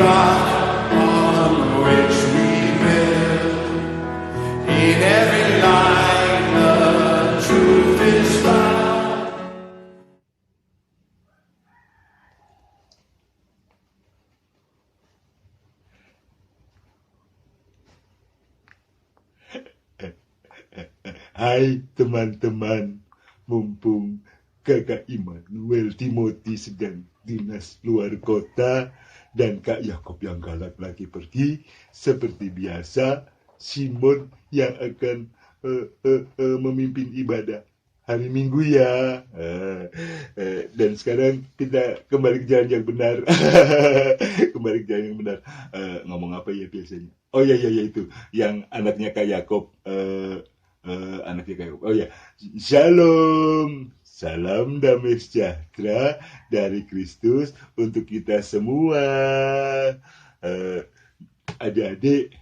rock on which we build. In every line the truth is found. Hai teman-teman, mumpung Kakak Immanuel Timothy sedang dinas luar kota dan Kak Yakob yang galak lagi pergi, seperti biasa Simon yang akan memimpin ibadah hari Minggu ya. Dan sekarang kita kembali ke jalan yang benar. Kembali ke jalan yang benar. Ngomong apa ya biasanya? Oh ya itu yang anaknya Kak Yakob. Anaknya Kak Yakob. Oh ya, Shalom. Salam damai sejahtera dari Kristus untuk kita semua. Adik-adik,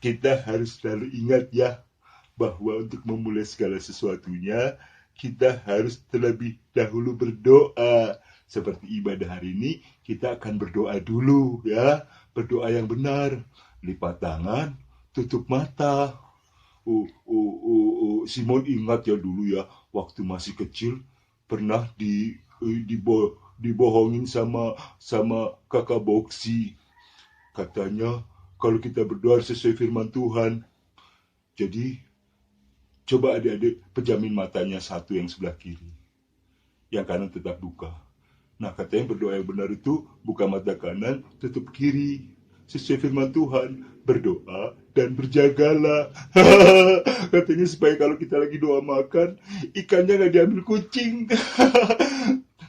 kita harus selalu ingat ya, bahwa untuk memulai segala sesuatunya, kita harus terlebih dahulu berdoa. Seperti ibadah hari ini, kita akan berdoa dulu ya. Berdoa yang benar. Lipat tangan, tutup mata. Simon ingat ya dulu ya, waktu masih kecil pernah dibohongin sama kakak Boksi. Katanya kalau kita berdoa sesuai firman Tuhan. Jadi coba adik-adik pejamin matanya satu yang sebelah kiri, yang kanan tetap buka. Nah katanya berdoa yang benar itu buka mata kanan, tutup kiri. Sesuai firman Tuhan, berdoa dan berjagalah. Katanya supaya kalau kita lagi doa makan, ikannya gak diambil kucing.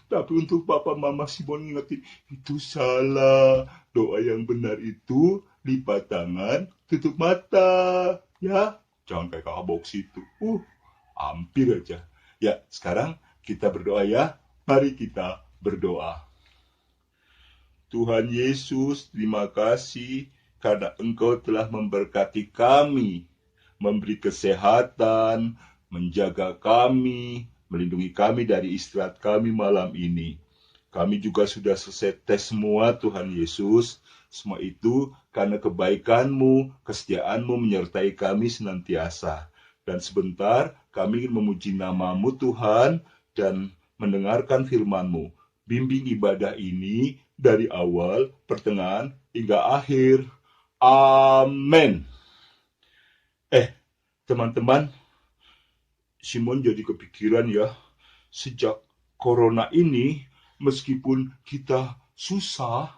Tapi untuk papa mama Simon ngingetin, itu salah. Doa yang benar itu lipat tangan, tutup mata. Ya, jangan kayak kakak Boksi itu. Hampir aja. Ya, sekarang kita berdoa ya. Mari kita berdoa. Tuhan Yesus, terima kasih karena Engkau telah memberkati kami, memberi kesehatan, menjaga kami, melindungi kami dari istirahat kami malam ini. Kami juga sudah selesai tes semua Tuhan Yesus. Semua itu karena kebaikan-Mu, kesetiaan-Mu menyertai kami senantiasa. Dan sebentar kami ingin memuji nama-Mu Tuhan dan mendengarkan firman-Mu. Bimbing ibadah ini dari awal, pertengahan, hingga akhir. Amin. Teman-teman, Simon jadi kepikiran ya, sejak corona ini, meskipun kita susah,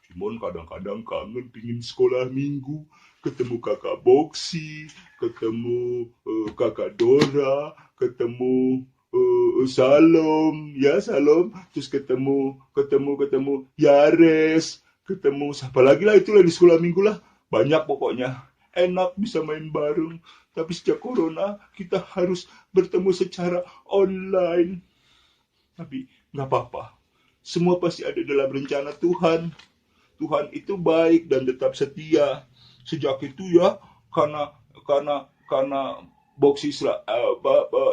Simon kadang-kadang kangen pingin sekolah minggu, ketemu kakak Boksi, ketemu kakak Dora, ketemu Salom, terus ketemu Yares, ketemu siapa lagi lah, itulah di sekolah minggu lah, banyak pokoknya, enak bisa main bareng. Tapi sejak corona kita harus bertemu secara online. Tapi nggak apa-apa, semua pasti ada dalam rencana Tuhan. Tuhan itu baik dan tetap setia. Sejak itu ya, karena Boksi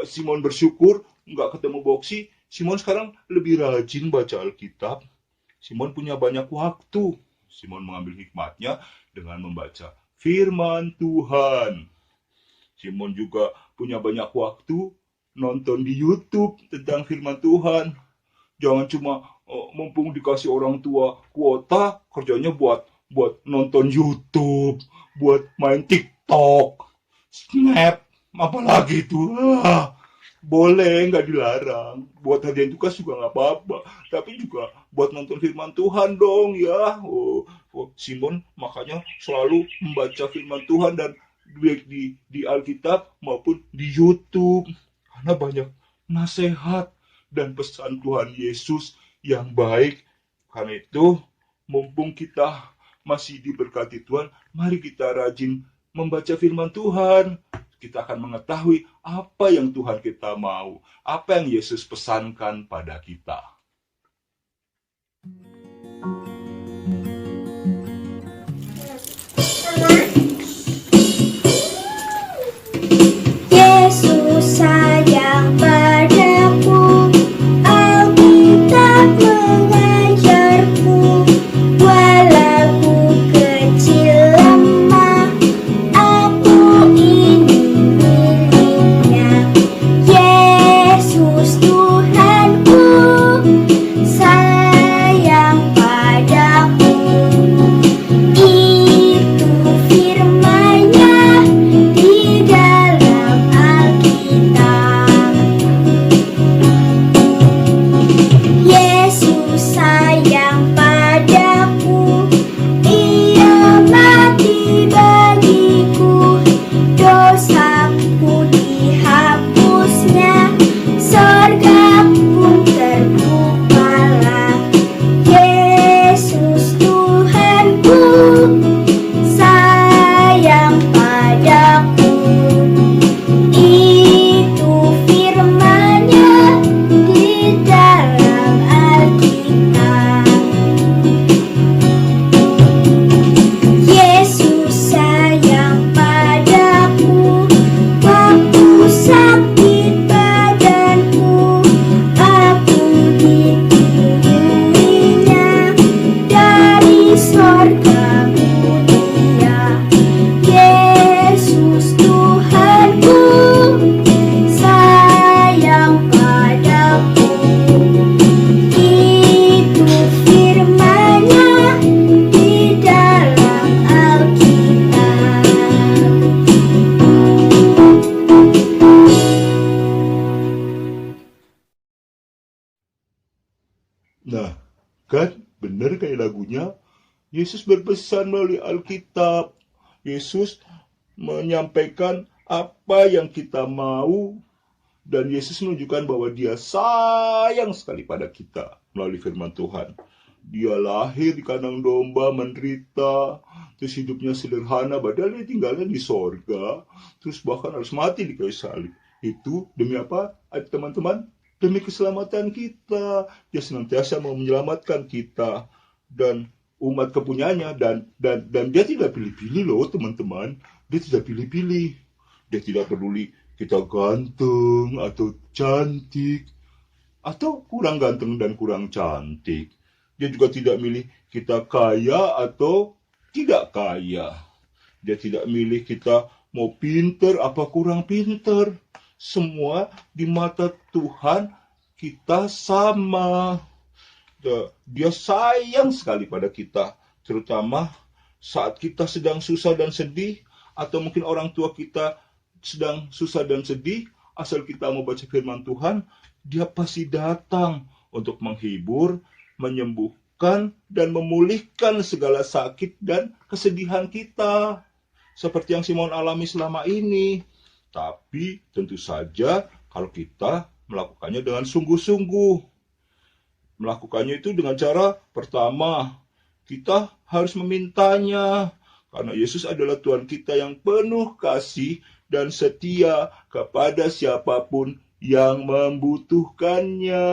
Simon bersyukur nggak ketemu Boksi, Simon sekarang lebih rajin baca Alkitab. Simon punya banyak waktu. Simon mengambil hikmatnya dengan membaca firman Tuhan. Simon juga punya banyak waktu nonton di YouTube tentang firman Tuhan. Jangan cuma mumpung dikasih orang tua kuota, kerjanya buat nonton YouTube, buat main TikTok, Snap, apalagi itu. Boleh, nggak dilarang. Buat hadiah tugas juga nggak apa-apa. Tapi juga buat nonton firman Tuhan dong ya. Simon makanya selalu membaca firman Tuhan dan di Alkitab maupun di YouTube. Karena banyak nasihat dan pesan Tuhan Yesus yang baik. Karena itu, mumpung kita masih diberkati Tuhan, mari kita rajin membaca firman Tuhan. Kita akan mengetahui apa yang Tuhan kita mau, apa yang Yesus pesankan pada kita. Yesus sayang padaku, Alkitab mengajarku. Kan benar kayak lagunya. Yesus berpesan melalui Alkitab. Yesus menyampaikan apa yang kita mau, dan Yesus menunjukkan bahwa dia sayang sekali pada kita melalui firman Tuhan. Dia lahir di kandang domba, menderita, terus hidupnya sederhana, padahal dia tinggalnya di sorga, terus bahkan harus mati di kayu salib. Itu demi apa, teman-teman? Demi keselamatan kita. Dia senantiasa mau menyelamatkan kita dan umat kepunyaannya, dan dia tidak pilih-pilih loh, teman-teman. Dia tidak pilih-pilih. Dia tidak peduli kita ganteng atau cantik atau kurang ganteng dan kurang cantik. Dia juga tidak milih kita kaya atau tidak kaya. Dia tidak milih kita mau pinter apa kurang pinter. Semua di mata Tuhan kita sama. Dia sayang sekali pada kita, terutama saat kita sedang susah dan sedih, atau mungkin orang tua kita sedang susah dan sedih. Asal kita mau baca firman Tuhan, dia pasti datang untuk menghibur, menyembuhkan, dan memulihkan segala sakit dan kesedihan kita, seperti yang Simon alami selama ini. Tapi tentu saja kalau kita melakukannya dengan sungguh-sungguh. Melakukannya itu dengan cara pertama, kita harus memintanya, karena Yesus adalah Tuhan kita yang penuh kasih dan setia kepada siapapun yang membutuhkannya.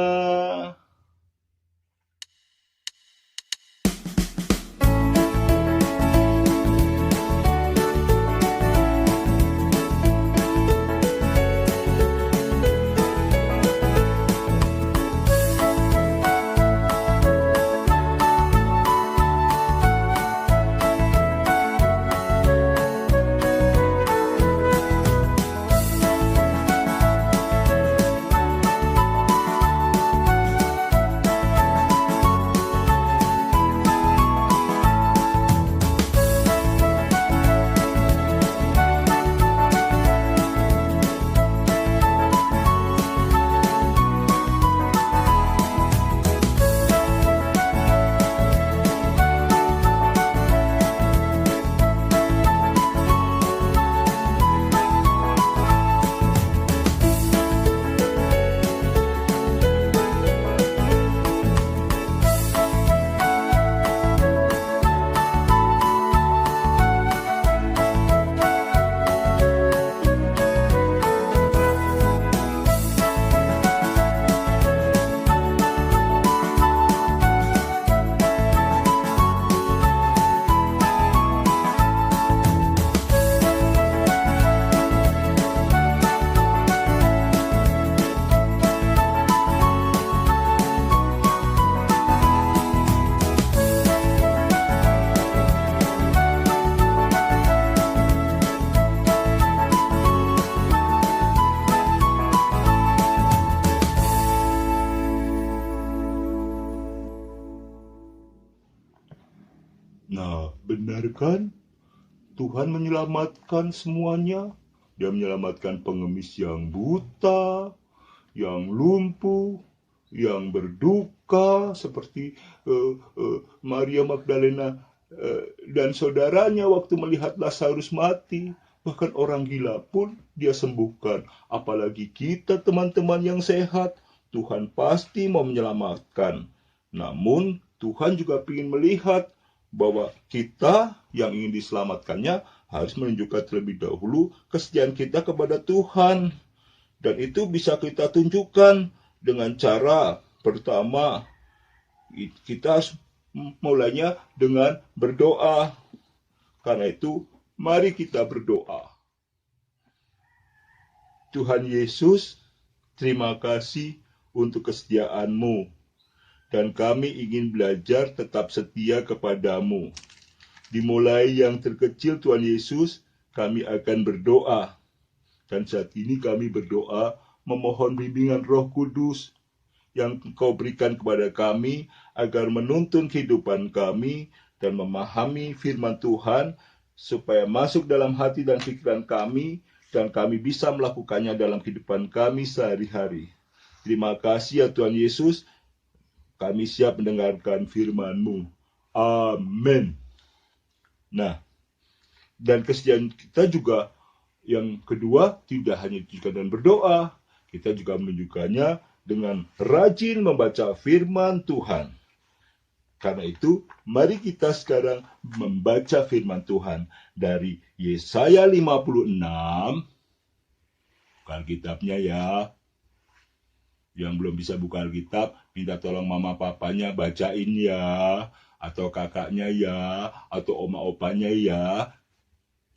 Nah, benar kan? Tuhan menyelamatkan semuanya. Dia menyelamatkan pengemis yang buta, yang lumpuh, yang berduka, seperti Maria Magdalena dan saudaranya waktu melihat Lazarus mati. Bahkan orang gila pun dia sembuhkan. Apalagi kita, teman-teman yang sehat, Tuhan pasti mau menyelamatkan. Namun Tuhan juga ingin melihat bahwa kita yang ingin diselamatkannya harus menunjukkan terlebih dahulu kesetiaan kita kepada Tuhan. Dan itu bisa kita tunjukkan dengan cara pertama, kita mulainya dengan berdoa. Karena itu, mari kita berdoa. Tuhan Yesus, terima kasih untuk kesetiaan-Mu. Dan kami ingin belajar tetap setia kepadamu. Dimulai yang terkecil, Tuhan Yesus, kami akan berdoa. Dan saat ini kami berdoa memohon bimbingan Roh Kudus yang Engkau berikan kepada kami agar menuntun kehidupan kami dan memahami firman Tuhan supaya masuk dalam hati dan pikiran kami dan kami bisa melakukannya dalam kehidupan kami sehari-hari. Terima kasih ya Tuhan Yesus. kami siap mendengarkan firman-Mu. Amin. Nah, dan kesetiaan kita juga yang kedua tidak hanya ditunjukkan dengan berdoa, kita juga menunjukkannya dengan rajin membaca firman Tuhan. Karena itu, mari kita sekarang membaca firman Tuhan dari Yesaya 56. Buka Alkitabnya ya. Yang belum bisa buka Alkitab, minta tolong mama papanya bacain ya. Atau kakaknya ya. Atau oma opanya ya.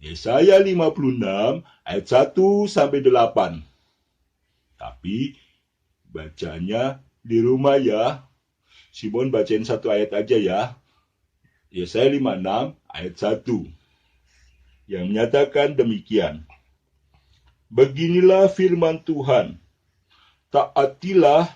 Yesaya 56 ayat 1 sampai 8. Tapi bacanya di rumah ya. Simon bacain satu ayat aja ya. Yesaya 56 ayat 1. Yang menyatakan demikian. Beginilah firman Tuhan. Taatilah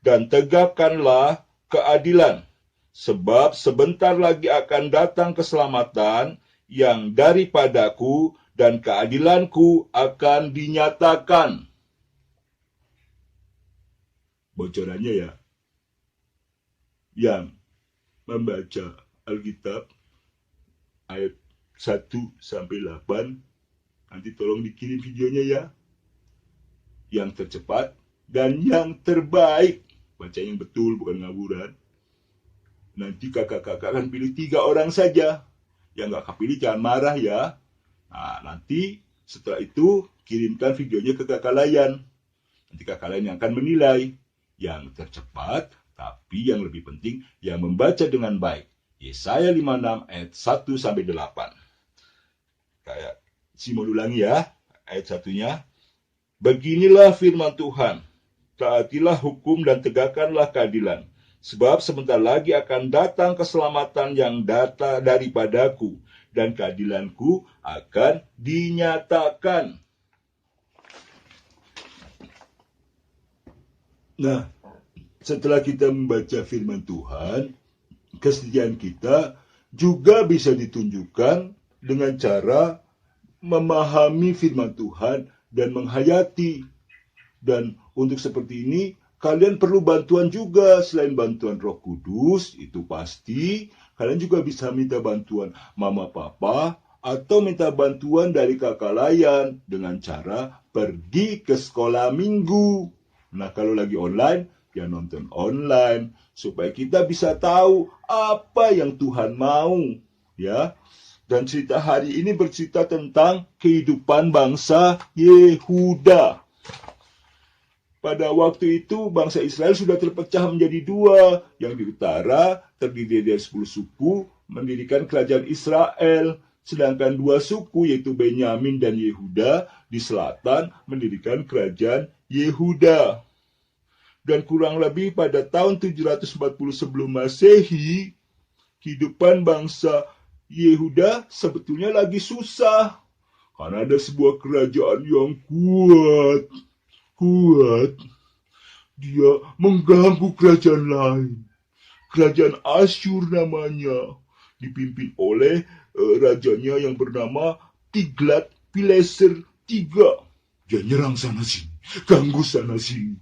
dan tegakkanlah keadilan. Sebab sebentar lagi akan datang keselamatan yang daripadaku dan keadilanku akan dinyatakan. Bocorannya ya. Yang membaca Alkitab ayat 1 sampai 8, nanti tolong dikirim videonya ya. Yang tercepat dan yang terbaik. Baca yang betul, bukan ngaburan. Nanti kakak-kakak akan pilih 3 orang saja. Yang nggak kepilih jangan marah ya. Nah, nanti setelah itu kirimkan videonya ke kakak Layan. Nanti kakak Layan yang akan menilai. Yang tercepat, tapi yang lebih penting, yang membaca dengan baik. Yesaya 56 ayat 1 sampai 8. Kayak Simon ulangi ya, ayat 1-nya. Beginilah firman Tuhan. Taatilah hukum dan tegakkanlah keadilan. Sebab sebentar lagi akan datang keselamatan yang daripadaku. Dan keadilanku akan dinyatakan. Nah, setelah kita membaca firman Tuhan, kesetiaan kita juga bisa ditunjukkan dengan cara memahami firman Tuhan dan menghayati. Dan untuk seperti ini, kalian perlu bantuan juga. Selain bantuan Roh Kudus, itu pasti. Kalian juga bisa minta bantuan mama papa atau minta bantuan dari kakak Layan dengan cara pergi ke sekolah minggu. Nah, kalau lagi online, ya nonton online supaya kita bisa tahu apa yang Tuhan mau, ya. Dan cerita hari ini bercerita tentang kehidupan bangsa Yehuda. Pada waktu itu bangsa Israel sudah terpecah menjadi 2. Yang di utara terdiri dari 10 suku mendirikan kerajaan Israel. Sedangkan 2 suku yaitu Benyamin dan Yehuda di selatan mendirikan kerajaan Yehuda. Dan kurang lebih pada tahun 740 sebelum Masehi, kehidupan bangsa Yehuda sebetulnya lagi susah. Karena ada sebuah kerajaan yang kuat. Dia mengganggu kerajaan lain. Kerajaan Asyur namanya. Dipimpin oleh rajanya yang bernama Tiglat-Pileser III. Dia nyerang sana sini, ganggu sana sini.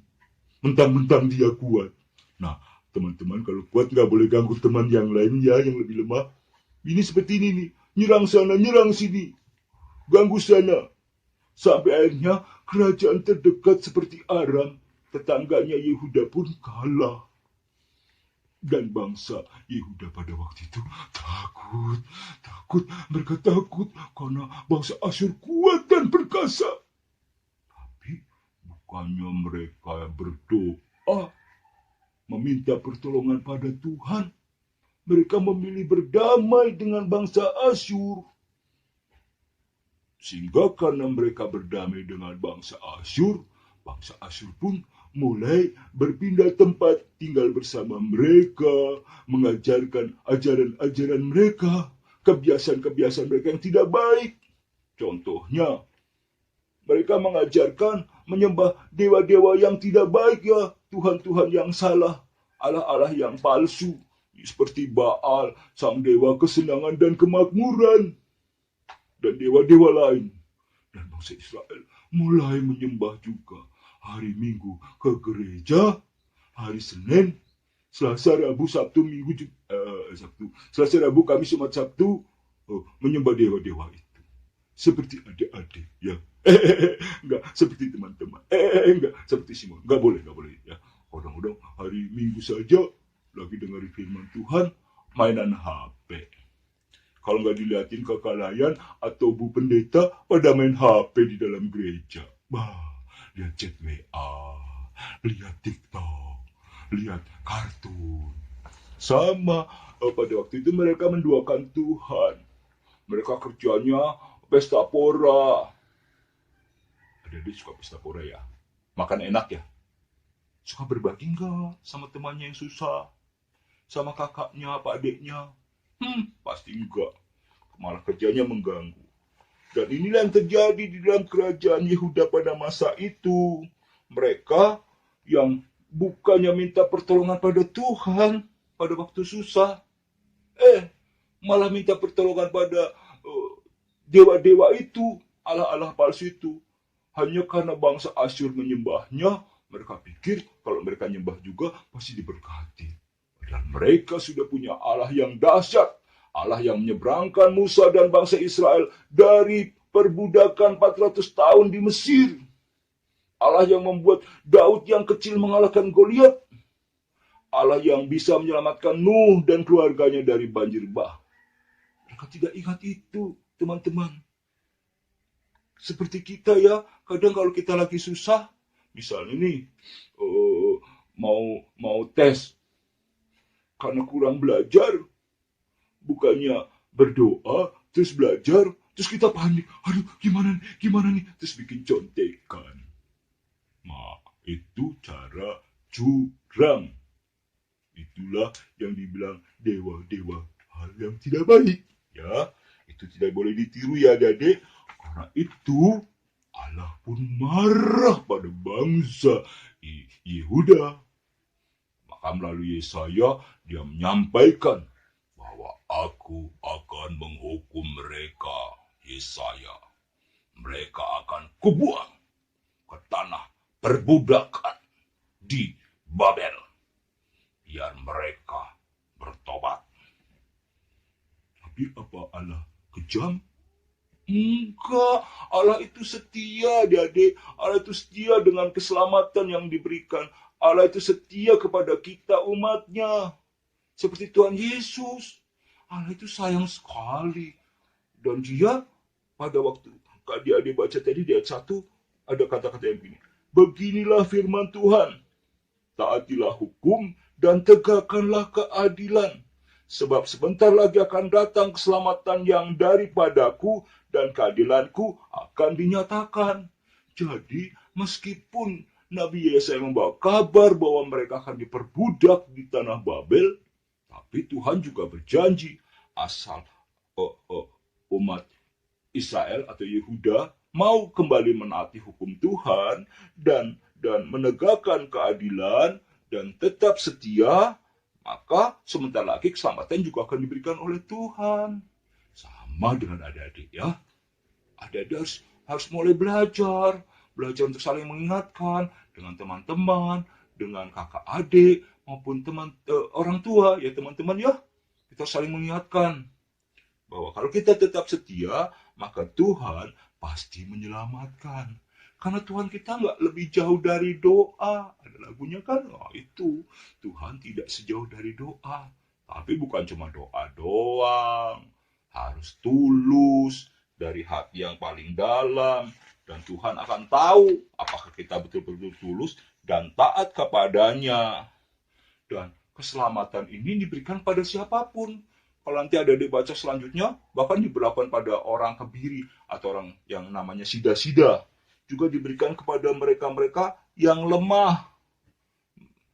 Mentang-mentang dia kuat. Nah, teman-teman kalau kuat nggak boleh ganggu teman yang lain ya, yang lebih lemah. Ini seperti ini nih, nyerang sana, nyerang sini. Ganggu sana. Sampai akhirnya kerajaan terdekat seperti Aram, tetangganya Yehuda pun kalah. Dan bangsa Yehuda pada waktu itu takut. Mereka takut karena bangsa Asyur kuat dan perkasa. Tapi bukannya mereka berdoa, meminta pertolongan pada Tuhan. Mereka memilih berdamai dengan bangsa Asyur. Sehingga karena mereka berdamai dengan bangsa Asyur pun mulai berpindah tempat tinggal bersama mereka, mengajarkan ajaran-ajaran mereka, kebiasaan-kebiasaan mereka yang tidak baik. Contohnya, mereka mengajarkan menyembah dewa-dewa yang tidak baik ya, Tuhan-Tuhan yang salah, Allah-Allah yang palsu, seperti Baal, sang dewa kesenangan dan kemakmuran, dan dewa-dewa lain. Dan bangsa Israel mulai menyembah juga hari Minggu ke gereja, hari Senin Selasa, Rabu, Sabtu, Minggu, Selasa, Rabu, Kamis, Jumat, Sabtu, menyembah dewa-dewa itu. Seperti adik-adik, ya. Enggak, seperti teman-teman. Enggak, seperti Simon. Enggak boleh, ya. Kadang-kadang hari Minggu saja, lagi dengar firman Tuhan, mainan HP. Kalau nggak dilihatin kakak layan atau Bu Pendeta pada main HP di dalam gereja. Lihat chat WA, lihat TikTok, lihat kartun. Sama pada waktu itu mereka menduakan Tuhan. Mereka kerjanya pesta pora. Adik-adik suka pesta pora ya? Makan enak ya? Suka berbagi nggak sama temannya yang susah? Sama kakaknya, apa adiknya? Pasti enggak. Malah kerjanya mengganggu. Dan inilah yang terjadi di dalam kerajaan Yehuda pada masa itu. Mereka yang bukannya minta pertolongan pada Tuhan pada waktu susah, malah minta pertolongan pada dewa-dewa itu, Allah-Allah palsu itu. Hanya karena bangsa Asyur menyembahnya, mereka pikir kalau mereka nyembah juga pasti diberkati. Dan mereka sudah punya Allah yang dahsyat, Allah yang menyeberangkan Musa dan bangsa Israel dari perbudakan 400 tahun di Mesir. Allah yang membuat Daud yang kecil mengalahkan Goliat. Allah yang bisa menyelamatkan Nuh dan keluarganya dari banjir bah. Mereka tidak ingat itu, teman-teman. Seperti kita ya, kadang kalau kita lagi susah, misalnya nih, mau tes, karena kurang belajar, bukannya berdoa, terus belajar, terus kita panik. Aduh, gimana nih? Terus bikin contekan. Nah, itu cara curang. Itulah yang dibilang dewa-dewa hal yang tidak baik. Ya, itu tidak boleh ditiru ya adik-adik. Karena itu Allah pun marah pada bangsa Yehuda. Maka melalui Yesaya dia menyampaikan bahwa aku akan menghukum mereka, Yesaya. Mereka akan kubuang ke tanah perbudakan di Babel. Biar mereka bertobat. Tapi apa Allah kejam? Enggak, Allah itu setia, adik-adik. Allah itu setia dengan keselamatan yang diberikan. Allah itu setia kepada kita umatnya. Seperti Tuhan Yesus. Allah itu sayang sekali. Dan dia pada waktu adik-adik baca tadi di ayat 1, ada kata-kata yang begini. Beginilah firman Tuhan. Taatilah hukum dan tegakkanlah keadilan. Sebab sebentar lagi akan datang keselamatan yang daripadaku dan keadilanku akan dinyatakan. Jadi meskipun Nabi Yesaya membawa kabar bahwa mereka akan diperbudak di tanah Babel, tapi Tuhan juga berjanji asal umat Israel atau Yehuda mau kembali menaati hukum Tuhan dan menegakkan keadilan dan tetap setia, maka sebentar lagi keselamatan juga akan diberikan oleh Tuhan. Sama dengan adik-adik ya. Adik-adik harus mulai belajar untuk saling mengingatkan dengan teman-teman, dengan kakak adik maupun orang tua ya teman-teman ya. Kita saling mengingatkan bahwa kalau kita tetap setia, maka Tuhan pasti menyelamatkan. Karena Tuhan kita nggak lebih jauh dari doa. Ada lagunya kan, itu Tuhan tidak sejauh dari doa. Tapi bukan cuma doa doang. Harus tulus dari hati yang paling dalam. Dan Tuhan akan tahu apakah kita betul-betul tulus dan taat kepadanya. Dan keselamatan ini diberikan pada siapapun. Kalau nanti ada dibaca selanjutnya, bahkan diberikan pada orang kebiri atau orang yang namanya sida-sida. Juga diberikan kepada mereka-mereka yang lemah,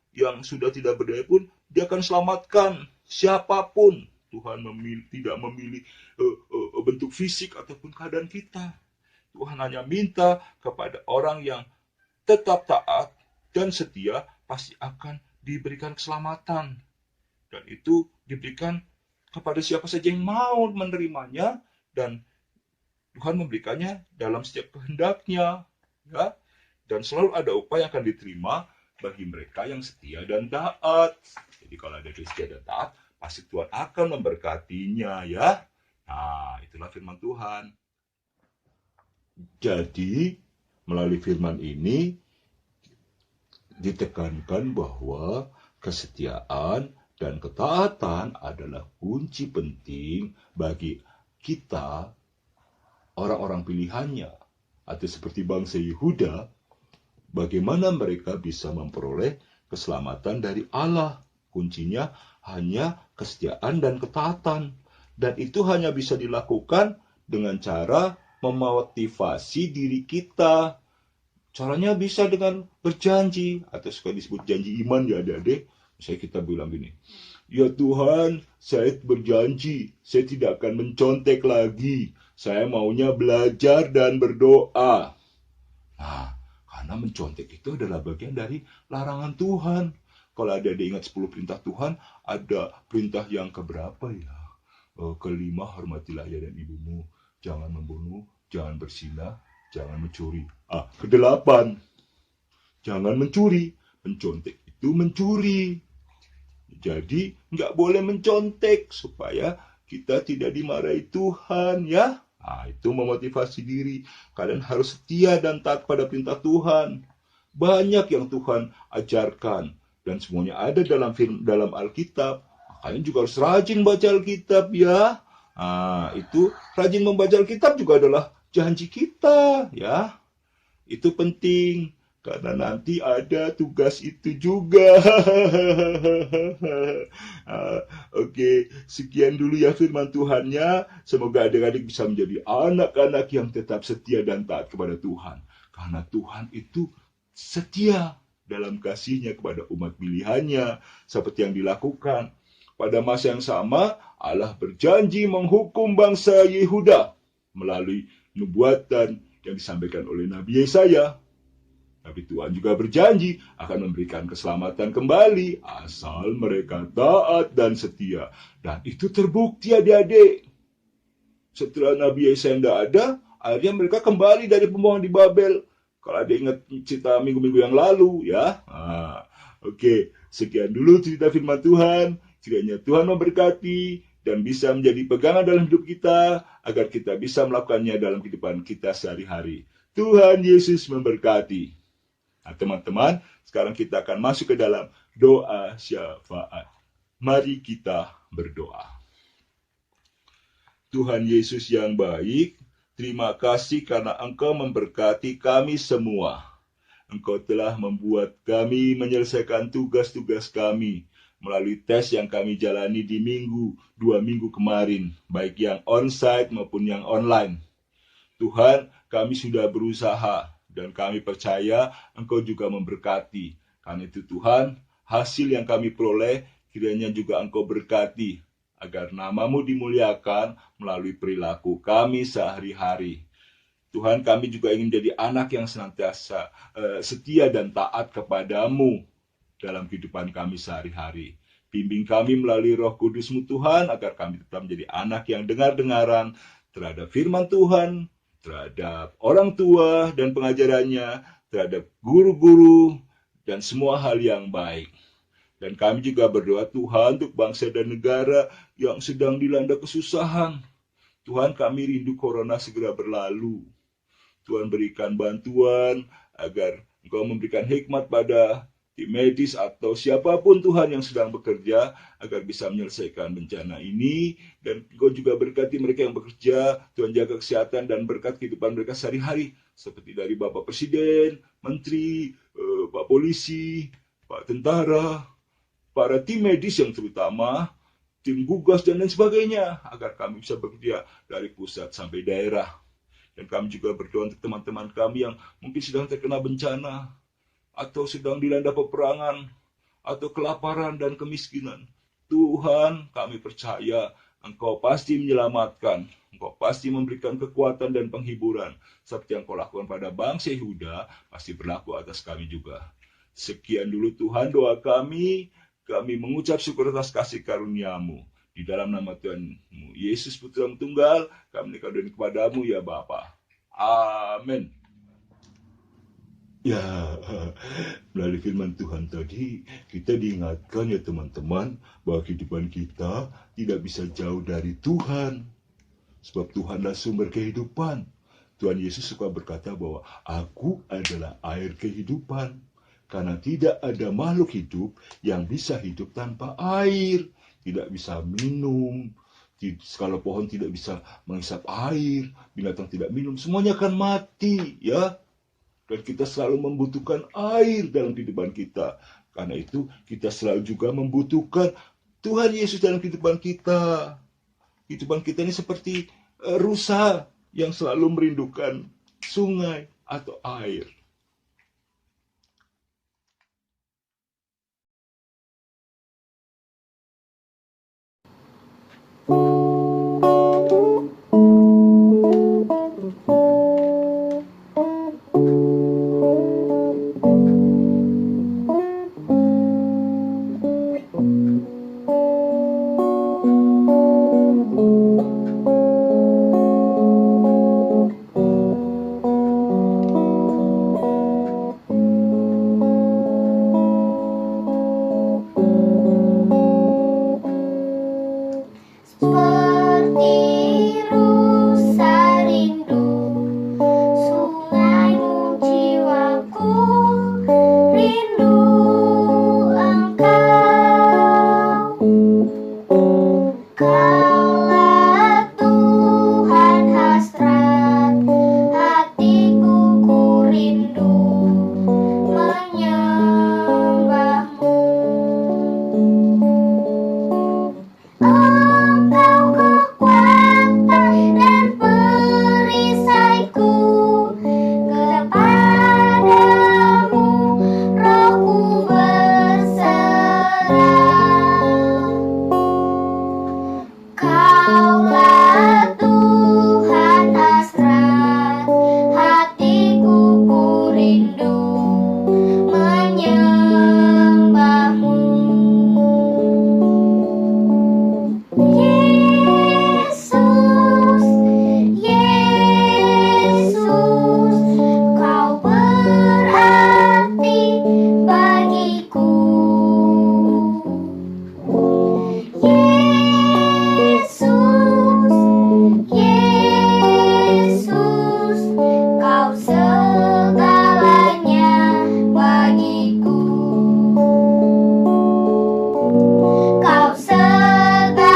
yang sudah tidak berdaya pun, dia akan selamatkan siapapun. Tuhan tidak memilih bentuk fisik ataupun keadaan kita. Tuhan hanya minta kepada orang yang tetap taat dan setia, pasti akan diberikan keselamatan. Dan itu diberikan kepada siapa saja yang mau menerimanya, dan Tuhan memberikannya dalam setiap kehendaknya, ya. Dan selalu ada upaya yang akan diterima bagi mereka yang setia dan taat. Jadi kalau ada setia dan taat, pasti Tuhan akan memberkatinya ya. Nah, itulah firman Tuhan. Jadi, melalui firman ini ditekankan bahwa kesetiaan dan ketaatan adalah kunci penting bagi kita, orang-orang pilihannya, atau seperti bangsa Yehuda, bagaimana mereka bisa memperoleh keselamatan dari Allah. Kuncinya hanya kesetiaan dan ketaatan. Dan itu hanya bisa dilakukan dengan cara memotivasi diri kita. Caranya bisa dengan berjanji, atau suka disebut janji iman ya adik-adik. Misalnya kita bilang gini, ya Tuhan, saya berjanji, saya tidak akan mencontek lagi. Saya maunya belajar dan berdoa. Nah, karena mencontek itu adalah bagian dari larangan Tuhan. Kalau ada ingat 10 perintah Tuhan, ada perintah yang keberapa ya? Kelima, hormatilah ayah dan ibumu. Jangan membunuh, jangan berzinah, jangan mencuri. Kedelapan, jangan mencuri. Mencontek itu mencuri. Jadi, nggak boleh mencontek supaya kita tidak dimarahi Tuhan ya. Itu memotivasi diri. Kalian harus setia dan taat pada perintah Tuhan. Banyak yang Tuhan ajarkan. Dan semuanya ada dalam Alkitab. Kalian juga harus rajin baca Alkitab ya. Itu rajin membaca Alkitab juga adalah janji kita ya. Itu penting. Karena nanti ada tugas itu juga. Oke, sekian dulu ya firman Tuhannya. Semoga adik-adik bisa menjadi anak-anak yang tetap setia dan taat kepada Tuhan. Karena Tuhan itu setia dalam kasihnya kepada umat pilihannya. Seperti yang dilakukan. Pada masa yang sama, Allah berjanji menghukum bangsa Yehuda melalui nubuatan yang disampaikan oleh Nabi Yesaya. Tapi Tuhan juga berjanji akan memberikan keselamatan kembali asal mereka taat dan setia. Dan itu terbukti adik-adik. Setelah Nabi Yesaya tidak ada, akhirnya mereka kembali dari pembuangan di Babel. Kalau ada ingat cerita minggu-minggu yang lalu ya. Oke, sekian dulu cerita firman Tuhan. Kiranya Tuhan memberkati dan bisa menjadi pegangan dalam hidup kita agar kita bisa melakukannya dalam kehidupan kita sehari-hari. Tuhan Yesus memberkati. Nah, teman-teman, sekarang kita akan masuk ke dalam doa syafaat. Mari kita berdoa. Tuhan Yesus yang baik, terima kasih karena Engkau memberkati kami semua. Engkau telah membuat kami menyelesaikan tugas-tugas kami melalui tes yang kami jalani di 2 minggu kemarin, baik yang onsite maupun yang online. Tuhan, kami sudah berusaha dan kami percaya Engkau juga memberkati. Karena itu Tuhan, hasil yang kami peroleh kiranya juga Engkau berkati, agar nama-Mu dimuliakan melalui perilaku kami sehari-hari. Tuhan, kami juga ingin jadi anak yang senantiasa setia dan taat kepadamu dalam kehidupan kami sehari-hari. Bimbing kami melalui Roh Kudus-Mu Tuhan, agar kami tetap menjadi anak yang dengar-dengaran terhadap firman Tuhan, terhadap orang tua dan pengajarannya, terhadap guru-guru, dan semua hal yang baik. Dan kami juga berdoa Tuhan untuk bangsa dan negara yang sedang dilanda kesusahan. Tuhan, kami rindu corona segera berlalu. Tuhan berikan bantuan agar Engkau memberikan hikmat pada tim medis atau siapapun Tuhan yang sedang bekerja agar bisa menyelesaikan bencana ini. Dan Engkau juga berkati mereka yang bekerja. Tuhan jaga kesehatan dan berkat kehidupan mereka sehari-hari. Seperti dari Bapak Presiden, Menteri, Pak Polisi, Pak Tentara, para tim medis yang terutama, tim gugas dan lain sebagainya, agar kami bisa bekerja dari pusat sampai daerah. Dan kami juga berdoa untuk teman-teman kami yang mungkin sedang terkena bencana, atau sedang dilanda peperangan, atau kelaparan dan kemiskinan. Tuhan, kami percaya Engkau pasti menyelamatkan, Engkau pasti memberikan kekuatan dan penghiburan, seperti yang Kau lakukan pada bangsa Yehuda, pasti berlaku atas kami juga. Sekian dulu Tuhan doa kami. Kami mengucap syukur atas kasih karunia-Mu. Di dalam nama Tuhan-Mu, Yesus Putra Tunggal, kami menyerahkan kepadamu ya Bapa. Amin. Ya, melalui firman Tuhan tadi, kita diingatkan ya teman-teman, bahwa kehidupan kita tidak bisa jauh dari Tuhan. Sebab Tuhanlah sumber kehidupan. Tuhan Yesus suka berkata bahwa aku adalah air kehidupan. Karena tidak ada makhluk hidup yang bisa hidup tanpa air. Tidak bisa minum. Kalau pohon tidak bisa menghisap air, binatang tidak minum, semuanya akan mati, ya. Dan kita selalu membutuhkan air dalam kehidupan kita. Karena itu kita selalu juga membutuhkan Tuhan Yesus dalam kehidupan kita. Kehidupan kita ini seperti rusa yang selalu merindukan sungai atau air. Seperti rusa rindu sungaimu jiwaku rindu engkau. Kaulah Tuhan hasrat hatiku ku rindu menyembahmu. Engkau kekuatan dan perisaiku, kepadamu rohku berserah. Kaulah Tuhan hasrat hatiku ku rindu menyembahmu. Yesus, Yesus, kau berarti bagiku. Yesus, Yesus, kau segalanya bagiku. Kau segalanya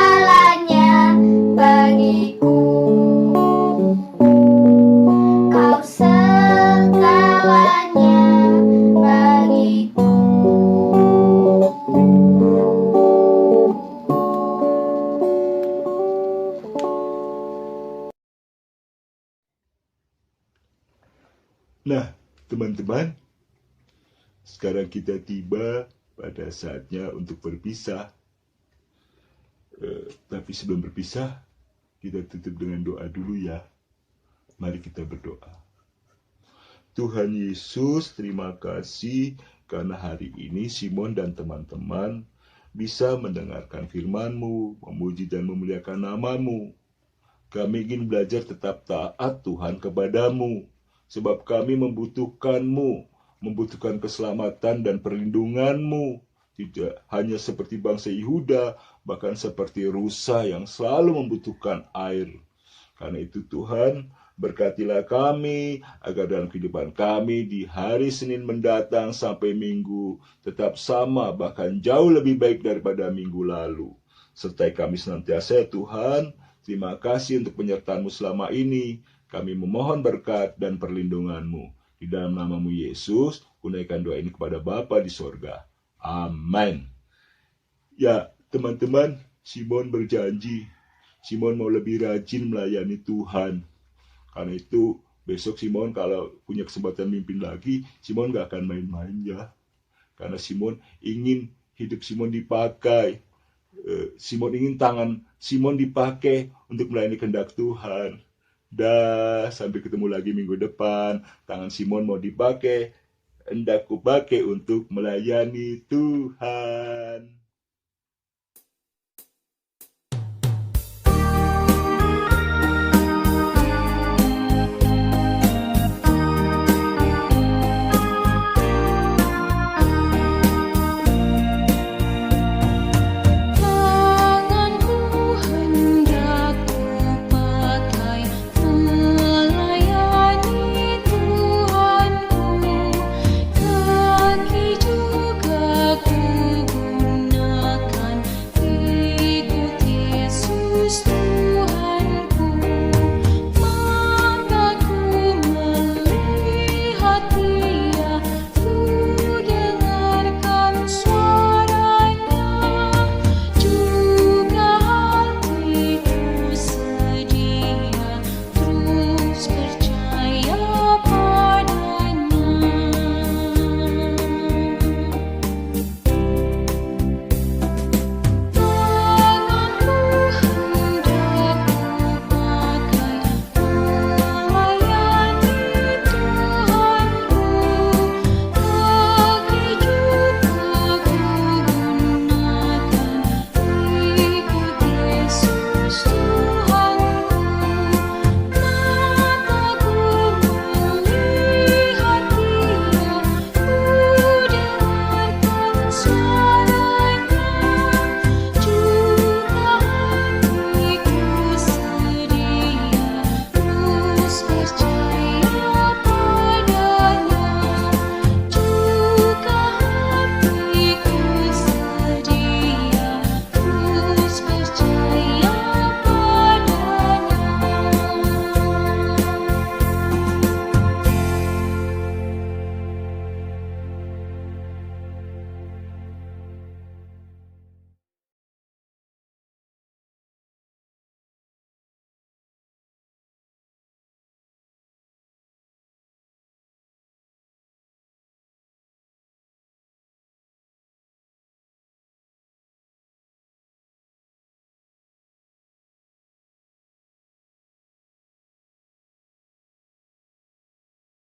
bagiku. Kau segalanya bagiku. Nah, teman-teman, sekarang kita tiba pada saatnya untuk berpisah. Tapi sebelum berpisah, kita tutup dengan doa dulu ya. Mari kita berdoa. Tuhan Yesus, terima kasih karena hari ini Simon dan teman-teman bisa mendengarkan firman-Mu, memuji dan memuliakan nama-Mu. Kami ingin belajar tetap taat Tuhan kepadamu, sebab kami membutuhkan-Mu, membutuhkan keselamatan dan perlindungan-Mu. Tidak hanya seperti bangsa Yehuda, bahkan seperti rusa yang selalu membutuhkan air. Karena itu Tuhan, berkatilah kami agar dalam kehidupan kami di hari Senin mendatang sampai Minggu tetap sama, bahkan jauh lebih baik daripada minggu lalu. Sertai kami senantiasa ya Tuhan. Terima kasih untuk penyertaan-Mu selama ini. Kami memohon berkat dan perlindungan-Mu. Di dalam nama-Mu Yesus, kunaikan doa ini kepada Bapa di sorga. Amin. Ya, teman-teman, Simon berjanji. Simon mau lebih rajin melayani Tuhan. Karena itu, besok Simon kalau punya kesempatan mimpin lagi, Simon gak akan main-main ya. Karena Simon ingin hidup Simon dipakai. Simon ingin tangan Simon dipakai untuk melayani kehendak Tuhan. Dah, sampai ketemu lagi minggu depan. Tangan Simon mau dipakai, hendak ku pakai untuk melayani Tuhan.